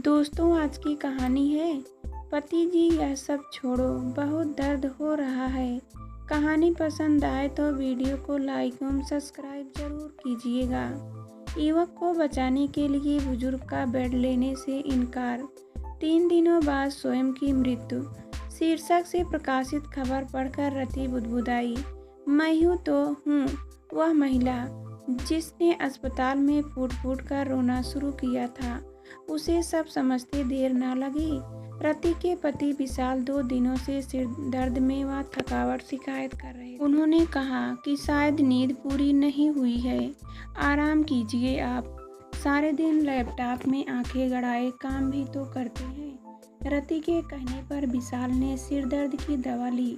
दोस्तों, आज की कहानी है पति जी यह सब छोड़ो, बहुत दर्द हो रहा है। कहानी पसंद आए तो वीडियो को लाइक एवं सब्सक्राइब जरूर कीजिएगा। युवक को बचाने के लिए बुजुर्ग का बेड लेने से इनकार, 3 दिनों बाद स्वयं की मृत्यु शीर्षक से प्रकाशित खबर पढ़कर रति बुदबुदाई। मैं हूँ वह महिला जिसने अस्पताल में फूट फूट कर रोना शुरू किया था। उसे सब समझते देर न लगी। रति के पति विशाल 2 दिनों से सिर दर्द में व थकावट शिकायत कर रहे थे। उन्होंने कहा कि शायद नींद पूरी नहीं हुई है, आराम कीजिए आप। सारे दिन लैपटॉप में आंखें गड़ाए काम भी तो करते हैं। रति के कहने पर विशाल ने सिर दर्द की दवा ली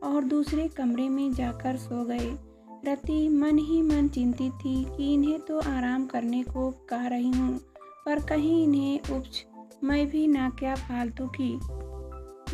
और दूसरे कमरे में जाकर सो गए। रति मन ही मन चिंतित थी कि इन्हें तो आराम करने को कह रही हूँ, पर कहीं इन्हें उपज मैं भी ना क्या फालतू की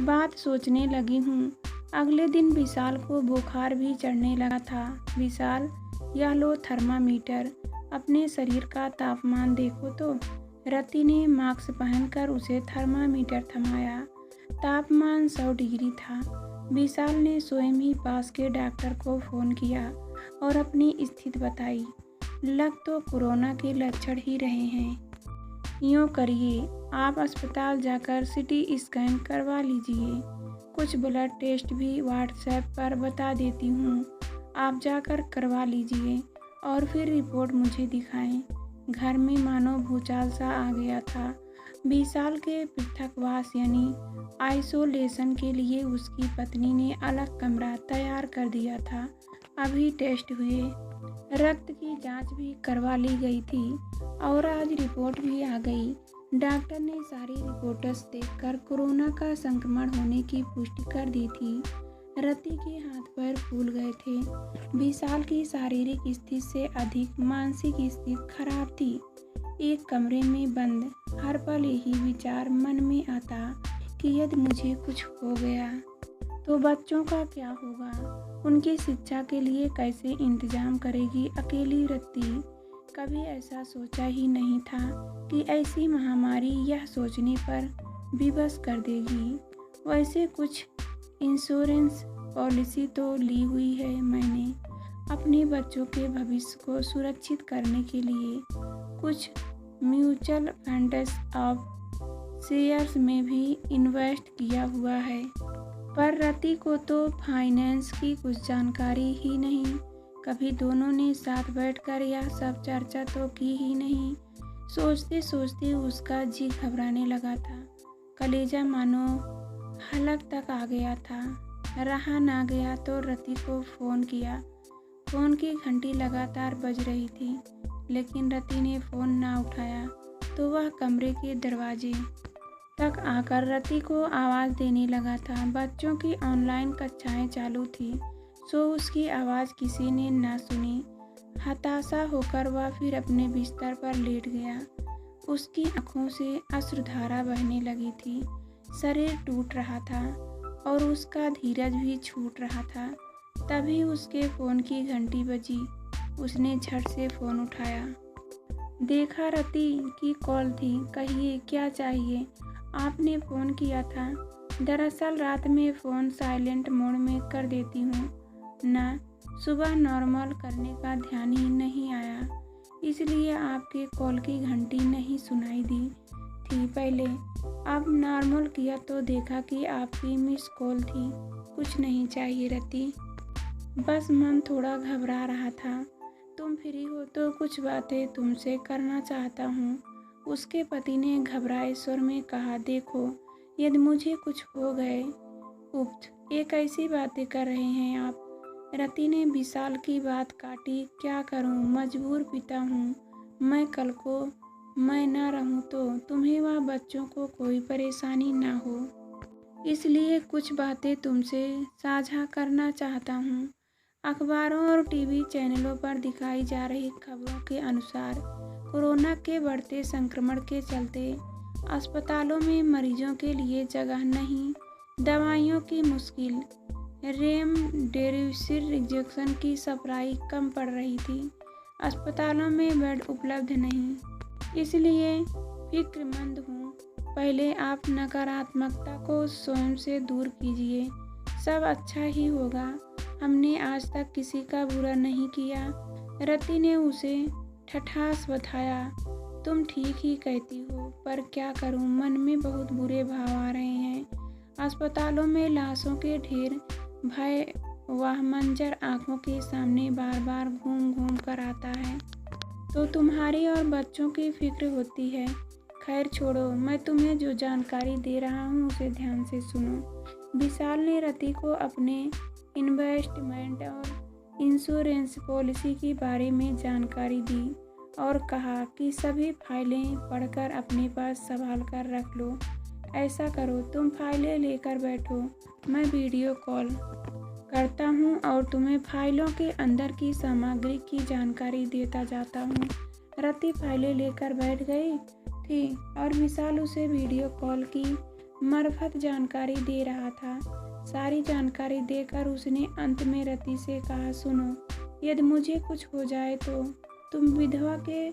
बात सोचने लगी हूँ। अगले दिन विशाल को बुखार भी चढ़ने लगा था। विशाल, यह लो थर्मामीटर, अपने शरीर का तापमान देखो तो। रति ने मास्क पहनकर उसे थर्मामीटर थमाया। तापमान 100 डिग्री था। विशाल ने स्वयं ही पास के डॉक्टर को फ़ोन किया और अपनी स्थिति बताई। लग तो कोरोना के लक्षण ही रहे हैं। यूँ करिए, आप अस्पताल जाकर सिटी स्कैन करवा लीजिए। कुछ ब्लड टेस्ट भी व्हाट्सएप पर बता देती हूँ, आप जाकर करवा लीजिए और फिर रिपोर्ट मुझे दिखाएं। घर में मानो भूचाल सा आ गया था। विशाल के पृथकवास यानी आइसोलेशन के लिए उसकी पत्नी ने अलग कमरा तैयार कर दिया था। अभी टेस्ट हुए, रक्त की जांच भी करवा ली गई थी और आज रिपोर्ट भी आ गई। डॉक्टर ने सारी रिपोर्ट्स देखकर कोरोना का संक्रमण होने की पुष्टि कर दी थी। रति के हाथ पैर फूल गए थे। विशाल की शारीरिक स्थिति से अधिक मानसिक स्थिति खराब थी। एक कमरे में बंद, हर पल यही विचार मन में आता कि यदि मुझे कुछ हो गया तो बच्चों का क्या होगा, उनकी शिक्षा के लिए कैसे इंतजाम करेगी अकेली रति। कभी ऐसा सोचा ही नहीं था कि ऐसी महामारी यह सोचने पर विवश कर देगी। वैसे कुछ इंश्योरेंस पॉलिसी तो ली हुई है मैंने, अपने बच्चों के भविष्य को सुरक्षित करने के लिए। कुछ म्यूचुअल फंड्स ऑफ शेयर्स में भी इन्वेस्ट किया हुआ है, पर रति को तो फाइनेंस की कुछ जानकारी ही नहीं। कभी दोनों ने साथ बैठकर यह सब चर्चा तो की ही नहीं। सोचते सोचते उसका जी घबराने लगा था। कलेजा मानो हलक तक आ गया था। रहा ना गया तो रति को फ़ोन किया। फ़ोन की घंटी लगातार बज रही थी, लेकिन रति ने फ़ोन ना उठाया तो वह कमरे के दरवाजे तक आकर रति को आवाज़ देने लगा था। बच्चों की ऑनलाइन कक्षाएं चालू थी, सो उसकी आवाज़ किसी ने ना सुनी। हताशा होकर वह फिर अपने बिस्तर पर लेट गया। उसकी आंखों से अश्रुधारा बहने लगी थी। शरीर टूट रहा था और उसका धीरज भी छूट रहा था। तभी उसके फ़ोन की घंटी बजी। उसने झट से फ़ोन उठाया। देखा रति की कॉल थी। कहिए, क्या चाहिए? आपने फ़ोन किया था। दरअसल रात में फ़ोन साइलेंट मोड में कर देती हूँ ना, सुबह नॉर्मल करने का ध्यान ही नहीं आया, इसलिए आपके कॉल की घंटी नहीं सुनाई दी थी पहले। अब नॉर्मल किया तो देखा कि आपकी मिस कॉल थी। कुछ नहीं चाहिए रति, बस मन थोड़ा घबरा रहा था। तुम फ्री हो तो कुछ बातें तुमसे करना चाहता हूँ। उसके पति ने घबराए स्वर में कहा, देखो, यदि मुझे कुछ हो गए। उप्त, ये कैसी बातें कर रहे हैं आप? रति ने विशाल की बात काटी। क्या करूं, मजबूर पिता हूं मैं। कल को मैं ना रहूं तो तुम्हें व बच्चों को कोई परेशानी ना हो, इसलिए कुछ बातें तुमसे साझा करना चाहता हूं। अखबारों और टीवी चैनलों पर दिखाई जा रही खबरों के अनुसार कोरोना के बढ़ते संक्रमण के चलते अस्पतालों में मरीजों के लिए जगह नहीं, दवाइयों की मुश्किल, रेमडेसिविर इंजेक्शन की सप्लाई कम पड़ रही थी, अस्पतालों में बेड उपलब्ध नहीं। इसलिए फिक्रमंद हूँ पहले आप नकारात्मकता को स्वयं से दूर कीजिए। सब अच्छा ही होगा। हमने आज तक किसी का बुरा नहीं किया। रति ने उसे ठठास बताया। तुम ठीक ही कहती हो, पर क्या करूं, मन में बहुत बुरे भाव आ रहे हैं। अस्पतालों में लाशों के ढेर, भय वह मंजर आंखों के सामने बार बार घूम घूम कर आता है तो तुम्हारी और बच्चों की फिक्र होती है। खैर छोड़ो, मैं तुम्हें जो जानकारी दे रहा हूँ उसे ध्यान से सुनो। विशाल ने रति को अपने इन्वेस्टमेंट और इंश्योरेंस पॉलिसी के बारे में जानकारी दी और कहा कि सभी फाइलें पढ़कर अपने पास संभाल कर रख लो। ऐसा करो, तुम फाइलें लेकर बैठो, मैं वीडियो कॉल करता हूँ और तुम्हें फाइलों के अंदर की सामग्री की जानकारी देता जाता हूँ। रति फाइलें लेकर बैठ गई थी और विशाल उसे वीडियो कॉल की मार्फत जानकारी दे रहा था। सारी जानकारी देकर उसने अंत में रति से कहा, सुनो, यदि मुझे कुछ हो जाए तो तुम विधवा के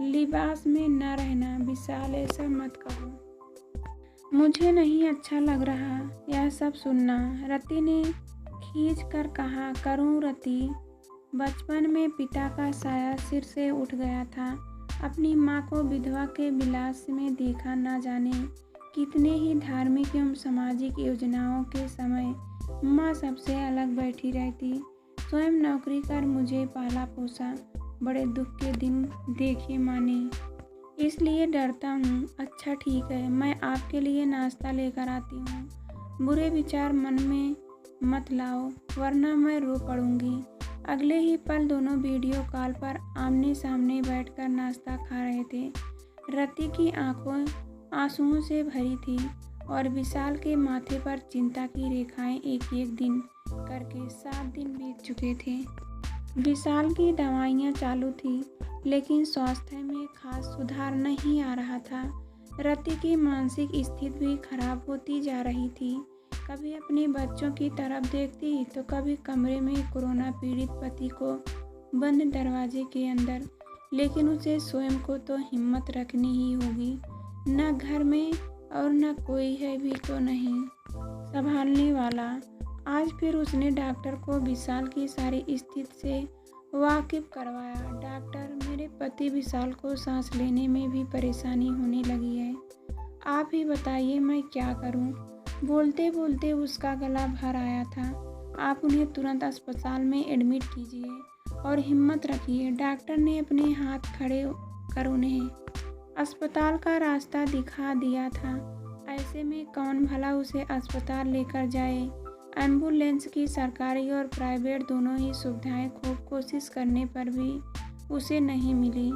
लिबास में न रहना। विशाल, ऐसा मत कहो, मुझे नहीं अच्छा लग रहा यह सब सुनना। रति ने खींच कर कहा, करूं रति। बचपन में पिता का साया सिर से उठ गया था। अपनी माँ को विधवा के विलास में देखा, न जाने कितने ही धार्मिक एवं सामाजिक योजनाओं के समय माँ सबसे अलग बैठी रहती। स्वयं नौकरी कर मुझे पाला पोसा, बड़े दुख के दिन देखे माँ ने, इसलिए डरता हूँ। अच्छा ठीक है, मैं आपके लिए नाश्ता लेकर आती हूँ। बुरे विचार मन में मत लाओ, वरना मैं रो पड़ूंगी। अगले ही पल दोनों वीडियो कॉल पर आमने सामने बैठकर नाश्ता खा रहे थे। रति की आंखों आंसुओं से भरी थी और विशाल के माथे पर चिंता की रेखाएं एक एक दिन करके 7 दिन बीत चुके थे। विशाल की दवाइयाँ चालू थी, लेकिन स्वास्थ्य में खास सुधार नहीं आ रहा था। रति की मानसिक स्थिति भी खराब होती जा रही थी। कभी अपने बच्चों की तरफ देखती तो कभी कमरे में कोरोना पीड़ित पति को बंद दरवाजे के अंदर। लेकिन उसे स्वयं को तो हिम्मत रखनी ही होगी। न घर में और न कोई है भी तो नहीं संभालने वाला। आज फिर उसने डॉक्टर को विशाल की सारी स्थिति से वाकिफ करवाया। डॉक्टर, मेरे पति विशाल को सांस लेने में भी परेशानी होने लगी है। आप ही बताइए मैं क्या करूं? बोलते बोलते उसका गला भर आया था। आप उन्हें तुरंत अस्पताल में एडमिट कीजिए और हिम्मत रखिए। डॉक्टर ने अपने हाथ खड़े कर उन्हें अस्पताल का रास्ता दिखा दिया था। ऐसे में कौन भला उसे अस्पताल लेकर जाए। एम्बुलेंस की सरकारी और प्राइवेट दोनों ही सुविधाएं खूब कोशिश करने पर भी उसे नहीं मिली।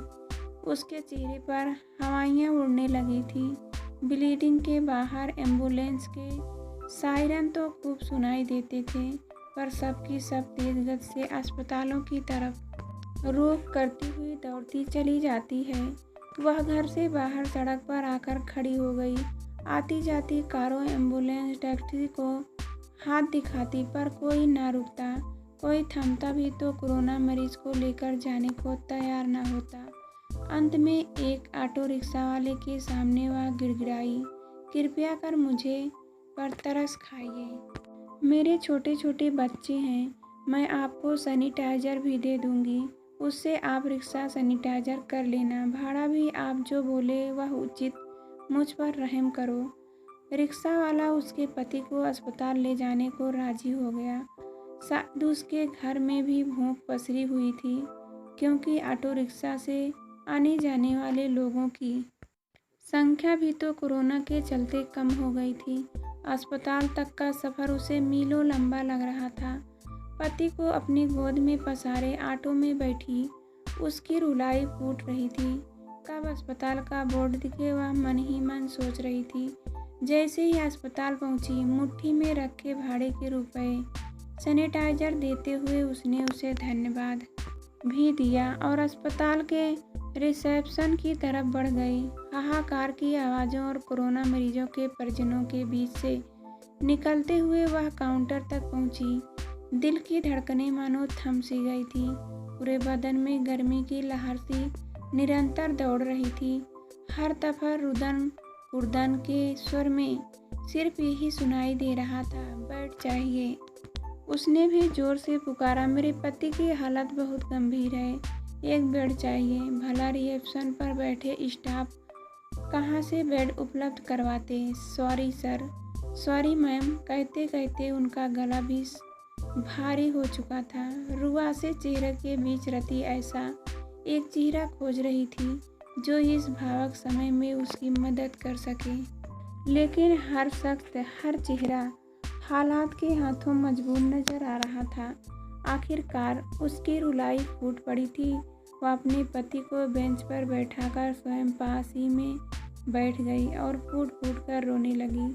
उसके चेहरे पर हवाइयाँ उड़ने लगी थी। बिल्डिंग के बाहर एम्बुलेंस के सायरन तो खूब सुनाई देते थे, पर सबकी सब तेज गति से अस्पतालों की तरफ रुख करती हुई दौड़ती चली जाती है। वह घर से बाहर सड़क पर आकर खड़ी हो गई। आती जाती कारों, एम्बुलेंस, टैक्सी को हाथ दिखाती, पर कोई ना रुकता। कोई थमता भी तो कोरोना मरीज को लेकर जाने को तैयार न होता। अंत में एक ऑटो रिक्शा वाले के सामने वह गिड़गिड़ाई, कृपया कर मुझे पर तरस खाइए। मेरे छोटे छोटे बच्चे हैं। मैं आपको सैनिटाइज़र भी दे दूंगी, उससे आप रिक्शा सैनिटाइज़र कर लेना। भाड़ा भी आप जो बोले वह उचित, मुझ पर रहम करो। रिक्शा वाला उसके पति को अस्पताल ले जाने को राजी हो गया। शायद उसके घर में भी भूख पसरी हुई थी, क्योंकि ऑटो रिक्शा से आने जाने वाले लोगों की संख्या भी तो कोरोना के चलते कम हो गई थी। अस्पताल तक का सफ़र उसे मीलों लंबा लग रहा था। पति को अपनी गोद में पसारे ऑटो में बैठी उसकी रुलाई फूट रही थी। कब अस्पताल का बोर्ड दिखे वह मन ही मन सोच रही थी। जैसे ही अस्पताल पहुंची, मुट्ठी में रखे भाड़े के रुपए सैनिटाइज़र देते हुए उसने उसे धन्यवाद भी दिया और अस्पताल के रिसेप्शन की तरफ बढ़ गई। हाहाकार की आवाज़ों और कोरोना मरीजों के परिजनों के बीच से निकलते हुए वह काउंटर तक पहुंची। दिल की धड़कनें मानो थम सी गई थी। पूरे बदन में गर्मी की लहर सी निरंतर दौड़ रही थी। हर तरफ रुदन कुर्दन के स्वर में सिर्फ यही सुनाई दे रहा था, बेड चाहिए। उसने भी जोर से पुकारा, मेरे पति की हालत बहुत गंभीर है, एक बेड चाहिए। भला रिसेप्शन पर बैठे स्टाफ कहाँ से बेड उपलब्ध करवाते। सॉरी सर, सॉरी मैम कहते कहते उनका गला भी भारी हो चुका था। रुआ से चेहरे के बीच रति ऐसा एक चेहरा खोज रही थी जो इस भावुक समय में उसकी मदद कर सके, लेकिन हर शख्स, हर चेहरा हालात के हाथों मजबूर नजर आ रहा था। आखिरकार उसकी रुलाई फूट पड़ी थी। वह अपने पति को बेंच पर बैठाकर स्वयं पास ही में बैठ गई और फूट फूट कर रोने लगी।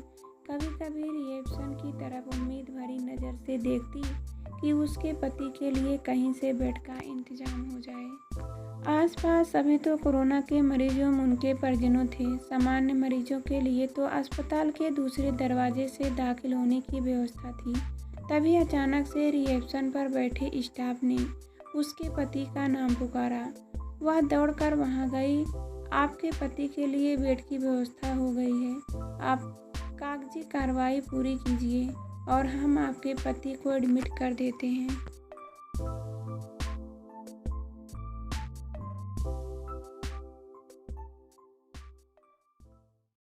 कभी कभी रिसेप्शन की तरफ उम्मीद भरी नज़र से देखती कि उसके पति के लिए कहीं से बेड का इंतजाम हो जाए। आसपास सभी तो कोरोना के मरीजों उनके परिजनों थे। सामान्य मरीजों के लिए तो अस्पताल के दूसरे दरवाजे से दाखिल होने की व्यवस्था थी। तभी अचानक से रिसेप्शन पर बैठे स्टाफ ने उसके पति का नाम पुकारा। वह दौड़कर वहां गई। आपके पति के लिए बेड की व्यवस्था हो गई है, आप कागजी कार्रवाई पूरी कीजिए और हम आपके पति को एडमिट कर देते हैं।